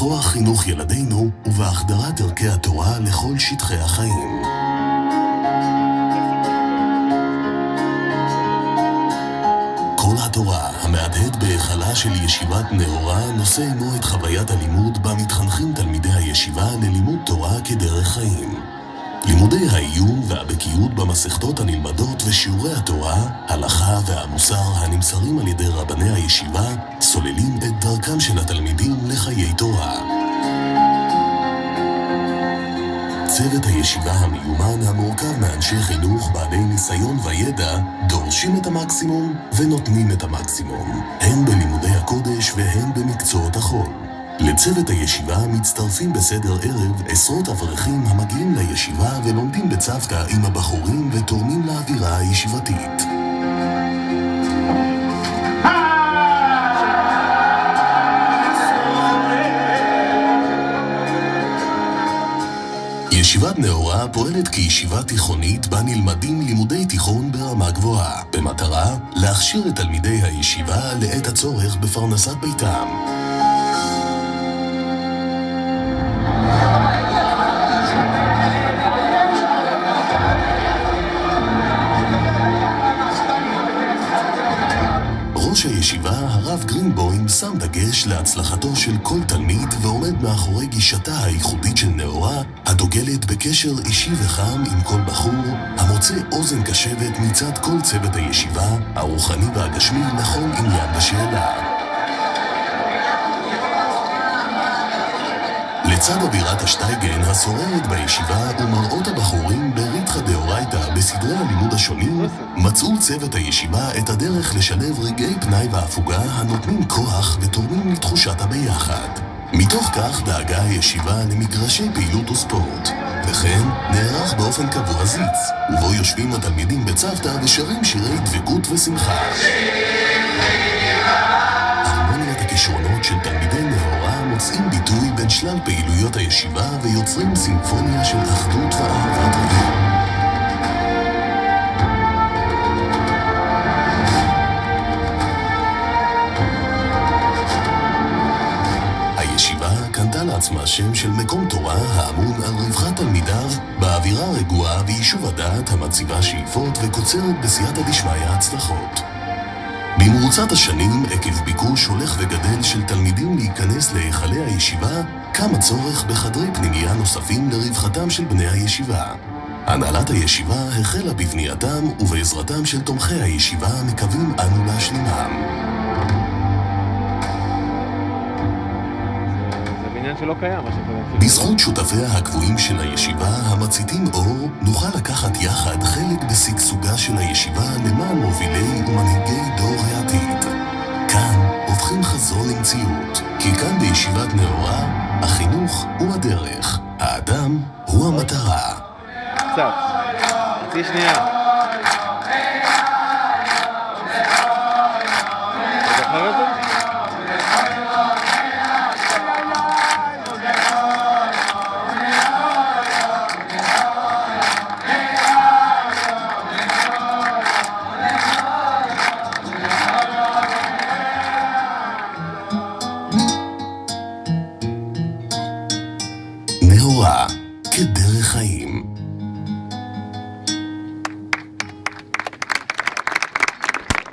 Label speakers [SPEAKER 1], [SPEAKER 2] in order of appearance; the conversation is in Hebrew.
[SPEAKER 1] בכוח חינוך ילדינו ובהחדרת ערכי התורה לכל שטחי החיים. כל התורה המהדהד בהיכלה של ישיבת נאורה נושא עמו את חוויית הלימוד בה מתחנכים תלמידי הישיבה ללימוד תורה כדרך חיים. לימודי העיון והבקיאות במסכתות הנלמדות ושיעורי התורה, הלכה והמוסר הנמסרים על ידי רבני הישיבה סוללים את דרכם של התלמידים לחיי תורה. צוות הישיבה המיומן המורכב מאנשי חינוך בעלי ניסיון וידע דורשים את המקסימום ונותנים את המקסימום, הן בלימודי הקודש והן במקצועות החול. לצוות הישיבה מצטרפים בסדר ערב עשרות אברכים המגיעים לישיבה ולומדים בצוותא עם הבחורים ותורמים לאווירה הישיבתית. ישיבת נאורה פועלת כישיבה תיכונית בה נלמדים לימודי תיכון ברמה גבוהה, במטרה להכשיר את תלמידי הישיבה לעת הצורך בפרנסת ביתם. ראש הישיבה, הרב גרינבוים, שם דגש להצלחתו של כל תלמיד ועומד מאחורי גישתה הייחודית של נאורה, הדוגלת בקשר אישי וחם עם כל בחור, המוצא אוזן קשבת מצד כל צוות הישיבה, הרוחני והגשמי לכל עניין בשאלה. לצד אווירת השטייגן השוררת בישיבה ומראות הבחורים בריתחא דאורייתא בסדרי הלימוד השונים, מצאו צוות הישיבה את הדרך לשלב רגעי פנאי והפוגה הנותנים כוח ותורמים לתחושת הביחד. מתוך כך דאגה הישיבה למגרשי פעילות וספורט, וכן נערך באופן קבוע זיץ, ובו יושבים התלמידים בצוותא ושרים שירי דבקות ושמחה. הרמוניית הכישרונות של תלמידי נאורה מוצאים ביטוי בין שלל פעילויות הישיבה ויוצרים סימפוניה של אחדות ואהבת חיים. הישיבה קנתה לעצמה שם של מקום תורה האמון על רווחת תלמידיו באווירה רגועה ויישוב הדעת המציבה שאיפות וקוצרת בסייעתא דשמיא הצלחות. במרוצת השנים, עקב ביקוש הולך וגדל של תלמידים להיכנס להיכלי הישיבה, קם הצורך בחדרי פנימייה נוספים לרווחתם של בני הישיבה. הנהלת הישיבה החלה בבנייתם ובעזרתם של תומכי הישיבה מקווים אנו להשלימם.
[SPEAKER 2] שלא קיים,
[SPEAKER 1] בזכות שותפיה הקבועים של הישיבה המציתים אור, נוכל לקחת יחד חלק בסגסוגה של הישיבה למען מובילי ומנהיגי דור העתיד. כאן הופכים חזון למציאות, כי כאן בישיבת נאורה החינוך הוא הדרך, האדם הוא המטרה.
[SPEAKER 2] קצת, חצי שנייה. אתה זוכר את זה?